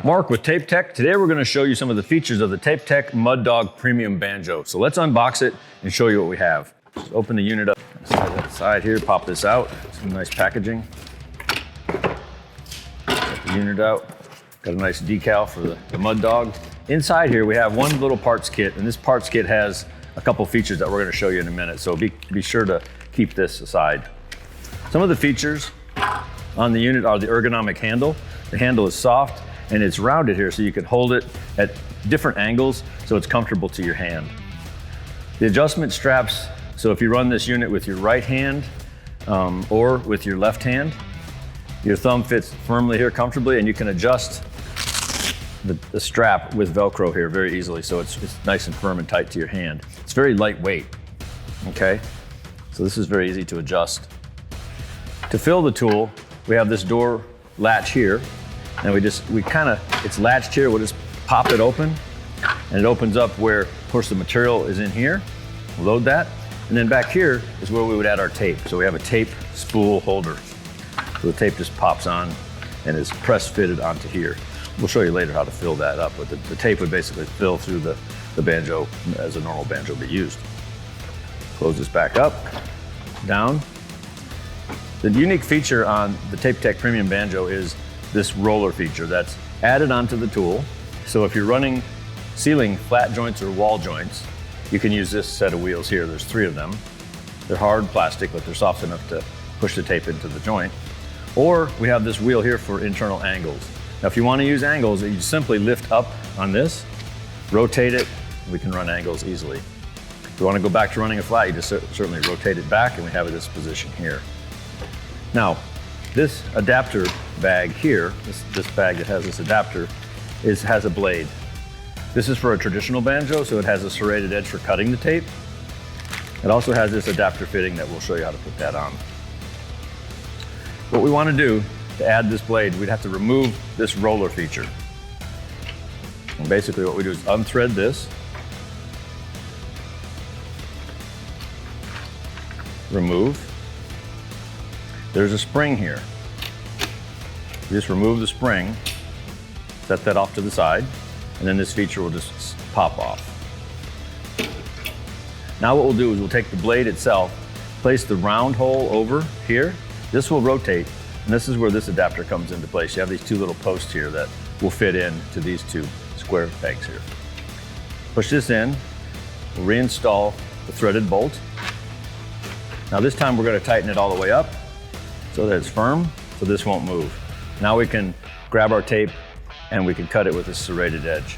Mark with TapeTech. Today we're going to show you some of the features of the TapeTech MudDog Premium Banjo. So let's unbox it and show you what we have. Just open the unit up, slide that side here, pop this out. Some nice packaging. Get the unit out. Got a nice decal for the MudDog. Inside here we have one little parts kit, and this parts kit has a couple features that we're going to show you in a minute. So be sure to keep this aside. Some of the features on the unit are the ergonomic handle. The handle is soft and it's rounded here so you can hold it at different angles so it's comfortable to your hand. The adjustment straps, so if you run this unit with your right hand or with your left hand, your thumb fits firmly here comfortably, and you can adjust the strap with Velcro here very easily, so it's nice and firm and tight to your hand. It's very lightweight, okay? So this is very easy to adjust. To fill the tool, we have this door latch here, and it's latched here. We'll just pop it open, and it opens up where, of course, the material is in here. We'll load that, and then back here is where we would add our tape. So we have a tape spool holder. So the tape just pops on and is press fitted onto here. We'll show you later how to fill that up, but the tape would basically fill through the banjo as a normal banjo would be used. Close this back up, down. The unique feature on the TapeTech Premium Banjo is this roller feature that's added onto the tool. So if you're running ceiling flat joints or wall joints, you can use this set of wheels here. There's 3 of them. They're hard plastic, but they're soft enough to push the tape into the joint. Or we have this wheel here for internal angles. Now, if you want to use angles, you simply lift up on this, rotate it, and we can run angles easily. If you want to go back to running a flat, you just certainly rotate it back, and we have it this position here. Now, this adapter bag here, this bag that has this adapter, has a blade. This is for a traditional banjo, so it has a serrated edge for cutting the tape. It also has this adapter fitting that we'll show you how to put that on. What we want to do to add this blade, we'd have to remove this roller feature. And basically what we do is unthread this, remove. There's a spring here. You just remove the spring, set that off to the side, and then this feature will just pop off. Now what we'll do is we'll take the blade itself, place the round hole over here. This will rotate, and this is where this adapter comes into place. You have these 2 little posts here that will fit in to these 2 square pegs here. Push this in, we'll reinstall the threaded bolt. Now this time we're going to tighten it all the way up so that it's firm, so this won't move. Now we can grab our tape and we can cut it with a serrated edge.